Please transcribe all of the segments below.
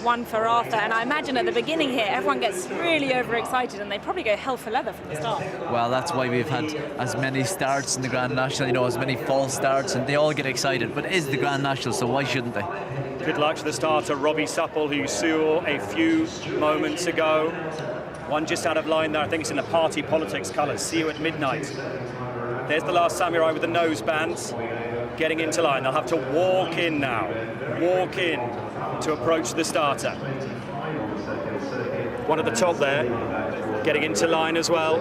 one for Arthur, and I imagine at the beginning here everyone gets really overexcited and they probably go hell for leather from the start. Well, that's why we've had as many starts in the Grand National, you know, as many false starts, and they all get excited, but it is the Grand National, so why shouldn't they? Good luck to the starter, Robbie Supple, who you saw a few moments ago. One just out of line there, I think it's in the party politics colours. See you at midnight. There's the last samurai with the nose bands getting into line. They'll have to walk in now. Walk in to approach the starter. One at the top there, getting into line as well.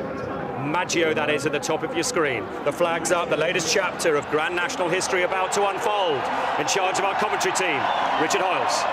Maggio, that is, at the top of your screen. The flag's up, the latest chapter of Grand National history about to unfold. In charge of our commentary team, Richard Hoyles.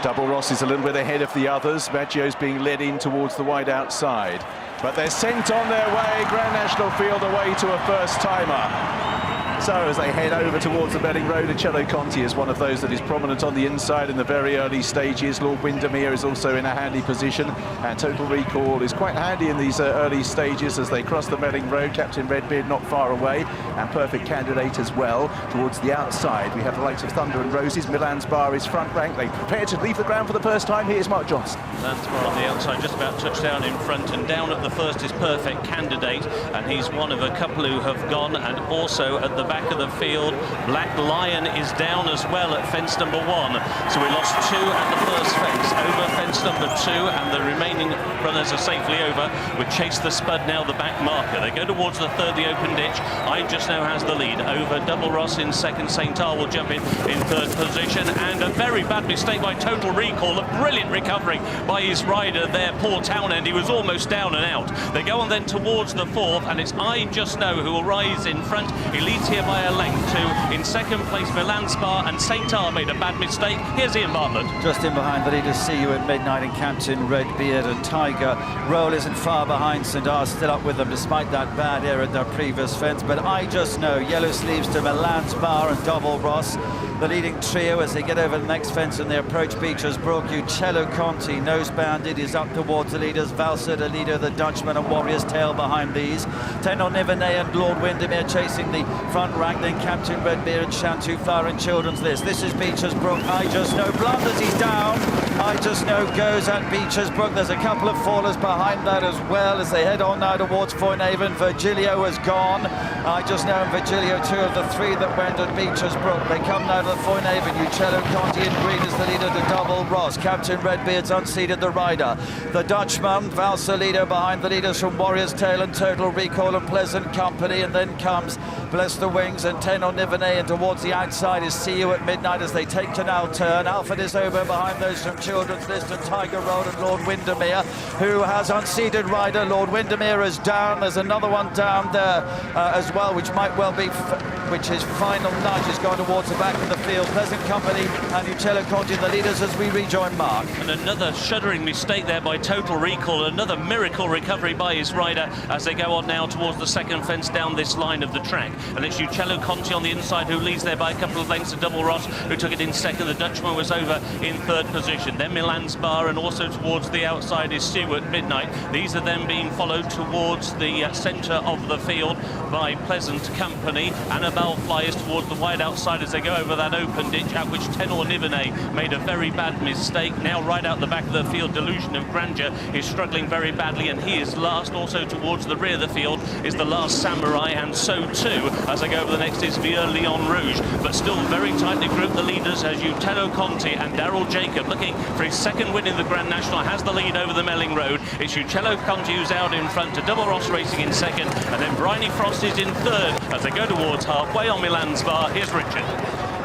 Double Ross is a little bit ahead of the others. Maggio's being led in towards the wide outside. But they're sent on their way, Grand National Field, away to a first-timer. So as they head over towards the Melling Road, Cello Conti is one of those that is prominent on the inside in the very early stages. Lord Windermere is also in a handy position, and Total Recall is quite handy in these early stages as they cross the Melling Road. Captain Redbeard not far away, and Perfect Candidate as well. Towards the outside, we have the likes of Thunder and Roses. Milan's Bar is front rank. They prepare to leave the ground for the first time. Here's Mark Johnson. Milan's Bar on the outside, just about touchdown in front, and down at the first is Perfect Candidate, and he's one of a couple who have gone, and also at the back of the field, Black Lion is down as well at fence number 1. So we lost 2 at the first fence, over fence number 2, and the remaining runners are safely over with Chase the Spud now the back marker. They go towards the third, the open ditch. I Just Now has the lead over Double Ross in second. St. Tar will jump in third position, and a very bad mistake by Total Recall. A brilliant recovery by his rider there, Paul Townend. He was almost down and out. They go on then towards the fourth, and it's I Just Know who will rise in front. He leads here by a length to, in second place, Milan's Bar, and St. Tar made a bad mistake. Here's Ian Bartlett. Just in behind the leaders, See You at Midnight and Captain Redbeard and Tiger. Roll isn't far behind, St. Tar still up with them despite that bad error at their previous fence. But I Just Know, yellow sleeves to Milan's Bar and Double Ross. The leading trio as they get over the next fence and they approach Beecher's Brook. Cello Conti, nose banded, is up towards the leaders. Valser, the leader, the Dutchman, and Warrior's Tail behind these. Tenor Nivernais and Lord Windermere chasing the front rank. Then Captain Redbeard and Shantou Flower and Children's List. This is Beecher's Brook. I Just Know blunders, he's down. I Just Know goes at Beecher's Brook. There's a couple of fallers behind that as well as they head on now towards Foynaven. Virgilio has gone. I Just Know and Virgilio, 2 of the 3 that went at Beecher's Brook. They come now to the Foynaven. Cello Conti in green is the leader to Double Ross. Captain Redbeard's unseated the rider. The Dutchman, Valser leader behind the leaders from Warrior's Tail and Total Recall and Pleasant Company. And then comes Bless the Wings and Tenor Nivernais, and towards the outside is See You at Midnight as they take to now turn. Alfred is over behind those from Children's List and Tiger Road and Lord Windermere, who has unseated rider. Lord Windermere is down. There's another one down there as well, which might well be, which is Final Nudge is going towards the back of the field. Pleasant Company and Cello Conti the leaders as we rejoin Mark. And another shuddering mistake there by Total Recall. Another miracle recovery by his rider as they go on now towards the second fence down this line of the track. And it's Cello Conti on the inside who leads there by a couple of lengths to Double Ross, who took it in second. The Dutchman was over in third position. Then Milan's Bar, and also towards the outside is Stewart Midnight. These are then being followed towards the centre of the field by Pleasant Company. Anibale flies towards the wide outside as they go over that open ditch, at which Tenor Nivernais made a very bad mistake. Now right out the back of the field, Delusion of Grandeur is struggling very badly, and he is last. Also towards the rear of the field is the Last Samurai, and so too as they go over the next is Vieux Lion Rouge. But still very tightly grouped, the leaders as Cello Conti and Daryl Jacob, looking for his second win in the Grand National, has the lead over the Melling Road. It's Cello Conti who's out in front, to Double Ross racing in second, and then Bryony Frost is in third as they go towards halfway on Milan's Bar. Here's Richard.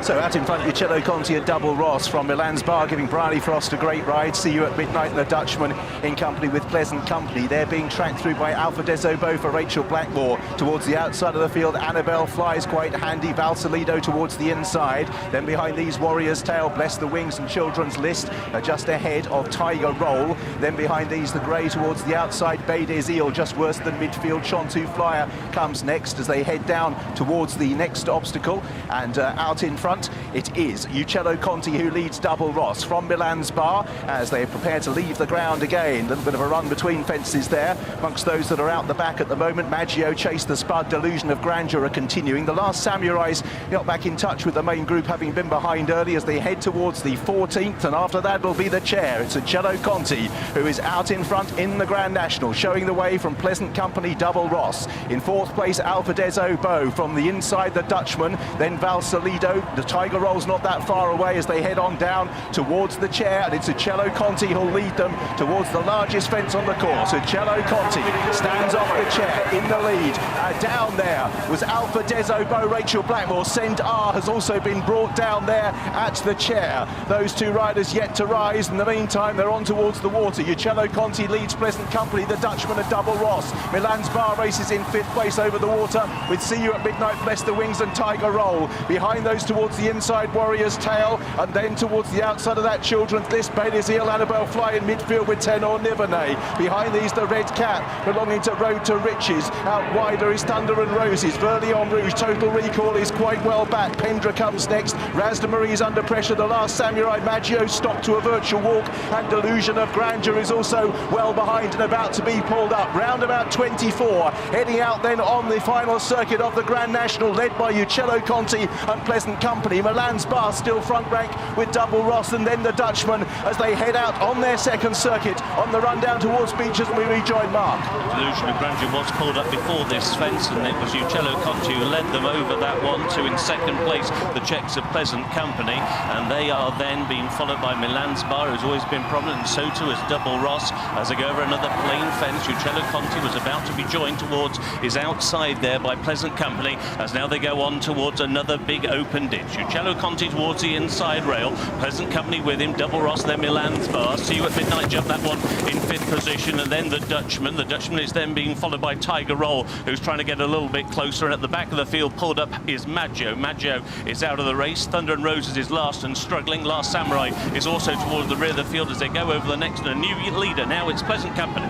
So out in front, Cello Conti and Double Ross from Milan's Bar, giving Bryony Frost a great ride. See You at Midnight and the Dutchman in company with Pleasant Company. They're being tracked through by Alpha Desobo for Rachel Blackmore. Towards the outside of the field, Anibale flies quite handy. Valsalido towards the inside. Then behind these, Warrior's Tail, Bless the Wings and Children's List just ahead of Tiger Roll. Then behind these, the grey towards the outside, Bay des Îles just worse than midfield. Shantou Flyer comes next as they head down towards the next obstacle. And out in front, front, it is Uccello Conti who leads Double Ross from Milan's Bar as they prepare to leave the ground again. A little bit of a run between fences there amongst those that are out the back at the moment. Maggio chased the spud, Delusion of Grandeur are continuing. The Last Samurais got back in touch with the main group, having been behind early, as they head towards the 14th, and after that will be the chair. It's Uccello Conti who is out in front in the Grand National, showing the way from Pleasant Company, Double Ross. In fourth place, Alfadezo Bo. From the inside, the Dutchman, then Valsalido. The Tiger Roll's not that far away as they head on down towards the chair, and it's Uccello Conti who'll lead them towards the largest fence on the course. Uccello Conti stands off the chair in the lead. Down there was Alfadezo Bo. Rachel Blackmore. Send R has also been brought down there at the chair. Those two riders yet to rise. In the meantime, they're on towards the water. Uccello Conti leads Pleasant Company, the Dutchman and Double Ross. Milan's Bar races in fifth place over the water with See You at Midnight, Bless the Wings and Tiger Roll. Behind those towards the inside, Warrior's Tale, and then towards the outside of that Children's List, Bailey's Eel, Anibale Fly in midfield with Tenor Nivernay. Behind these, the Red Cat belonging to Road to Riches. Out wider is Thunder and Roses. Verley en Rouge, Total Recall is quite well back. Pendra comes next. Razda Marie is under pressure. The Last Samurai, Maggio stopped to a virtual walk, and Delusion of Grandeur is also well behind and about to be pulled up. Round about 24, heading out then on the final circuit of the Grand National, led by Uccello Conti and Pleasant Company. Milan's Bar still front rank with Double Ross, and then the Dutchman as they head out on their second circuit on the run down towards Beaches. We rejoin Mark. Delusion of Grandeur was pulled up before this fence, and it was Uccello Conti who led them over that one to, in second place, the Czechs of Pleasant Company, and they are then being followed by Milan's Bar, who's always been prominent, and so too is Double Ross. As they go over another plain fence, Uccello Conti was about to be joined towards his outside there by Pleasant Company, as now they go on towards another big open ditch. Uccello Conti towards the inside rail, Pleasant Company with him, Double Ross, then Milan's Bar. See You at Midnight jump that one in fifth position, and then the Dutchman. The Dutchman is then being followed by Tiger Roll, who's trying to get a little bit closer, and at the back of the field pulled up is Maggio. Maggio is out of the race. Thunder and Roses is last and struggling. Last Samurai is also towards the rear of the field as they go over the next, and a new leader now, it's Pleasant Company.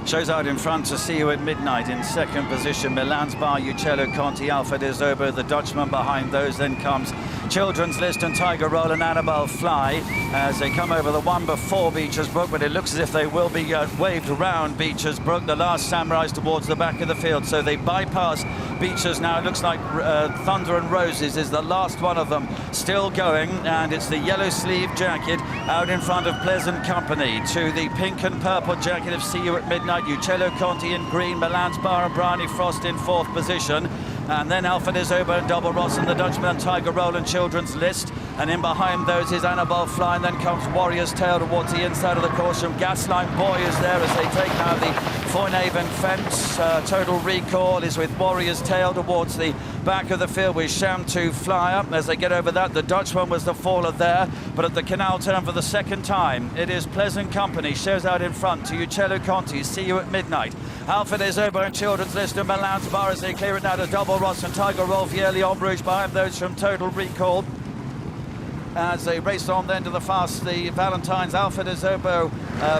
Shows out in front to See You at Midnight in second position. Milan's Bar, Uccello Conti, Alfadezo, the Dutchman behind those. Then comes Children's List and Tiger Roll and Anibale Fly as they come over the one before Beecher's Brook, but it looks as if they will be waved around Beecher's Brook. The Last Samurais towards the back of the field, so they bypass Beecher's now. It looks like Thunder and Roses is the last one of them still going, and it's the yellow sleeve jacket out in front of Pleasant Company to the pink and purple jacket of See You at Midnight. Uccello Conti in green, Milan's Bar and Bryony Frost in fourth position. And then Alfadezo and Double Ross and the Dutchman and Tiger Roll and Children's List. And in behind those is Anibale Fly, and then comes Warrior's Tale towards the inside of the course. From Gasline Boy is there as they take now the Foynaven fence. Total Recall is with Warrior's Tale towards the back of the field with Shamtu Flyer. As they get over that, the Dutchman was the faller there, but at the canal turn for the second time, it is Pleasant Company. Shows out in front to Uccello Conti, See You at Midnight. Alfadezo and Children's List and Milan's Bar as they clear it now to Double Ross and Tiger Roll, Verley en Rouge behind those from Total Recall. As they race on then to the fast, the Valentine's Alfadezo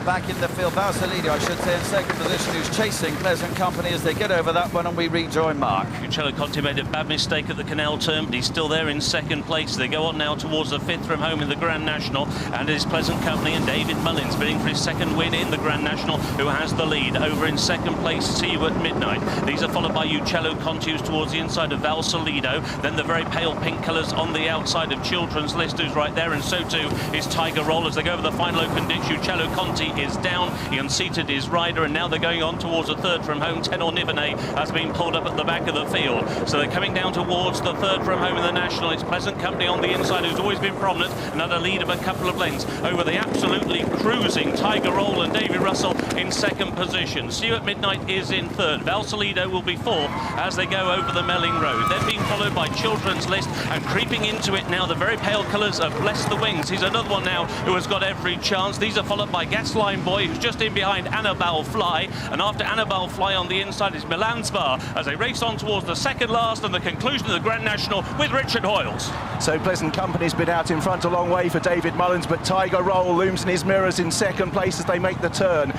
back in the field. Valsalido, I should say, in second position, who's chasing Pleasant Company as they get over that one, and we rejoin Mark. Uccello Conti made a bad mistake at the canal turn, but he's still there in second place. They go on now towards the fifth from home in the Grand National, and it is Pleasant Company and David Mullins bidding for his second win in the Grand National, who has the lead. Over in second place, See You at Midnight. These are followed by Uccello Conti, who's towards the inside of Valsalido. Then the very pale pink colours on the outside of Children's List, who's right there, and so too is Tiger Roll as they go over the final open ditch. Uccello Conti is down, he unseated his rider, and now they're going on towards the third from home. Tenor Nivernay has been pulled up at the back of the field, so they're coming down towards the third from home in the National. It's Pleasant Company on the inside, who's always been prominent, another lead of a couple of lengths over the absolutely cruising Tiger Roll and Davy Russell in second position. See You at Midnight is in third. Valsalido will be fourth as they go over the Melling Road. They're being followed by Children's List, and creeping into it now, the very pale colours leaders of Bless the Wings. He's another one now who has got every chance. These are followed by Gasline Boy, who's just in behind Anibale Fly, and after Anibale Fly on the inside is Milan Spa as they race on towards the second last and the conclusion of the Grand National with Richard Hoyles. So Pleasant Company's been out in front a long way for David Mullins, but Tiger Roll looms in his mirrors in second place as they make the turn.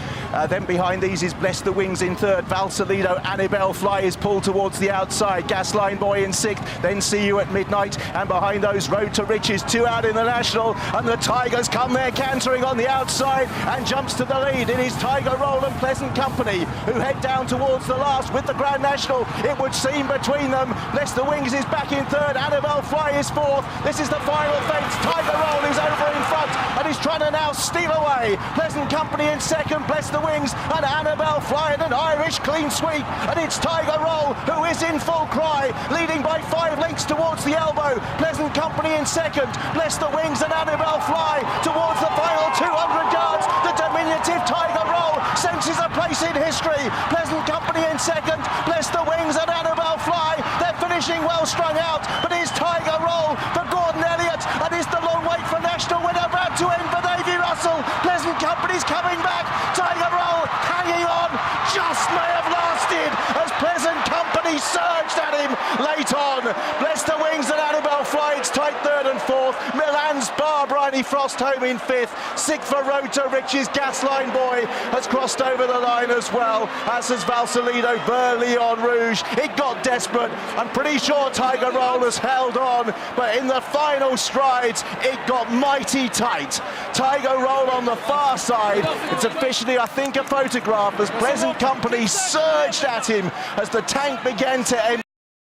Then behind these is Bless the Wings in third. Valsalido, Anibale Fly is pulled towards the outside. Gasline Boy in sixth, then See You at Midnight, and behind those Road to Riches, 2 out in the National, and the Tigers come there cantering on the outside and jumps to the lead. It is Tiger Roll and Pleasant Company who head down towards the last with the Grand National, it would seem, between them. Bless the Wings is back in third, Anibale Fly is fourth. This is the final fence. Tiger Roll is over in front and is trying to now steal away. Pleasant Company in second, Bless the Wings and Anibale Fly in an Irish clean sweep, and it's Tiger Roll who is in full cry, leading by 5 lengths towards the elbow. Pleasant Company in second, Bless the Wings and Anibale Fly towards the final 200 yards. The diminutive Tiger Roll senses a place in history. Pleasant Company in second, Bless the Wings and Anibale Fly. They're finishing well strung out, but it's Tiger Roll for Gordon Elliott, and it's the long wait for national winner about to end for Davy Russell. Pleasant Company's coming back. Tiger Roll hanging on, just may have lasted as Pleasant Company surged at him late on. Bless the Wings and Anibale Fly, it's tight third and fourth. Milan's Bar, Bryony Frost home in fifth. Sixth for Road to Riches, Gasline Boy has crossed over the line as well, as has Valsalido, Burleon Rouge. It got desperate. I'm pretty sure Tiger Roll has held on, but in the final strides, it got mighty tight. Tiger Roll on the far side. It's officially, I think, a photograph as Pleasant Company surged at him as the tank began to empty.